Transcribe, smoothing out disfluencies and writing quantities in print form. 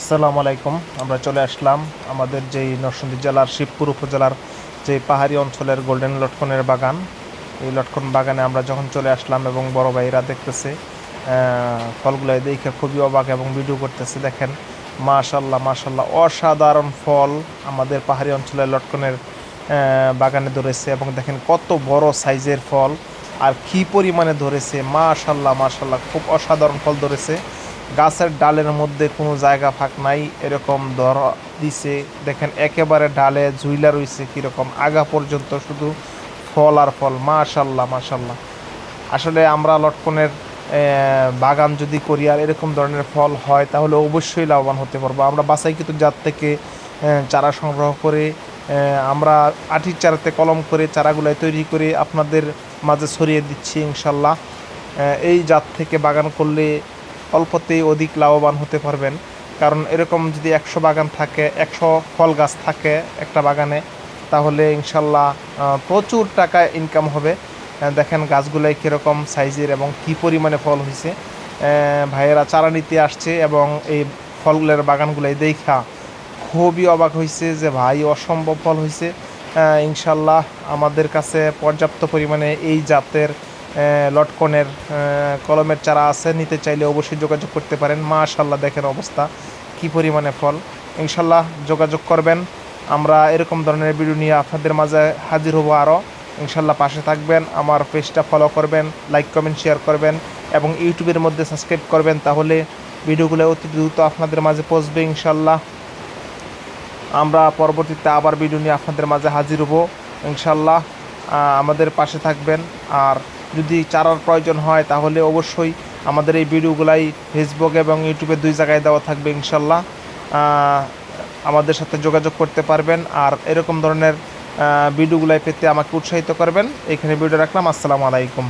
আসসালামু আলাইকুম। আমরা চলে আসলাম আমাদের যেই নরসিংদী জেলার শিবপুর উপজেলার যে পাহাড়ি অঞ্চলের গোল্ডেন লটকনের বাগান। এই লটকন বাগানে আমরা যখন চলে আসলাম এবং বড় ভাইরা দেখতেছে ফলগুলো দেখে খুবই অবাক এবং ভিডিও করতেছে। দেখেন, মাশাল্লাহ মাশাল্লাহ, অসাধারণ ফল আমাদের পাহাড়ি অঞ্চলের লটকনের বাগানে ধরেছে। এবং দেখেন কত বড় সাইজের ফল আর কি পরিমাণে ধরেছে। মাশাল্লাহ মাশাল্লাহ, খুব অসাধারণ ফল ধরেছে। গাছের ডালের মধ্যে কোনো জায়গা ফাঁক নাই, এরকম ধরা দিছে। দেখেন একেবারে ডালে ঝুইলা রইছে কীরকম, আগা পর্যন্ত শুধু ফল আর ফল। মাশাল্লাহ মাশাল্লাহ, আসলে আমরা লটকনের বাগান যদি করি আর এরকম ধরনের ফল হয় তাহলে অবশ্যই লাভবান হতে পারবো। আমরা বাছাইকৃত জাত থেকে চারা সংগ্রহ করে আমরা আটির চারাতে কলম করে চারাগুলাই তৈরি করে আপনাদের মাঝে ছড়িয়ে দিচ্ছি ইনশাল্লাহ। এই জাত থেকে বাগান করলে অল্পতেই অধিক লাভবান হতে পারবেন। কারণ এরকম যদি 100 বাগান থাকে, 100 ফল গাছ থাকে একটা বাগানে, তাহলে ইনশাল্লাহ প্রচুর টাকা ইনকাম হবে। দেখেন গাছগুলাই কীরকম সাইজের এবং কী পরিমাণে ফল হয়েছে। ভাইয়েরা চারা নিতে আসছে এবং এই ফলের বাগানগুলাই দেখা খুবই অবাক হয়েছে যে ভাই অসম্ভব ফল হয়েছে। ইনশাল্লাহ আমাদের কাছে পর্যাপ্ত পরিমাণে এই জাতের লটকনের কলমের চারা আছে, নিতে চাইলে অবশ্যই যোগাযোগ করতে পারেন। মাশাল্লাহ, দেখেন অবস্থা কি পরিমাণে ফল। ইনশাল্লাহ যোগাযোগ করবেন। আমরা এরকম ধরনের ভিডিও নিয়ে আপনাদের মাঝে হাজির হব আরও। ইনশাল্লাহ পাশে থাকবেন, আমার পেজটা ফলো করবেন, লাইক কমেন্ট শেয়ার করবেন এবং ইউটিউবের মধ্যে সাবস্ক্রাইব করবেন, তাহলে ভিডিওগুলো অতি দ্রুত আপনাদের মাঝে পৌঁছবে ইনশাল্লাহ। আমরা পরবর্তীতে আবার ভিডিও নিয়ে আপনাদের মাঝে হাজির হব ইনশাল্লাহ। আমাদের পাশে থাকবেন। আর যদি চারার প্রয়োজন হয় তাহলে অবশ্যই আমাদের এই ভিডিওগুলাই ফেসবুক এবং ইউটিউবে 2 জায়গায় দেওয়া থাকবে ইনশাল্লাহ। আমাদের সাথে যোগাযোগ করতে পারবেন আর এরকম ধরনের ভিডিওগুলাই পেতে আমাকে উৎসাহিত করবেন। এখানে ভিডিও রাখলাম। আসসালামু আলাইকুম।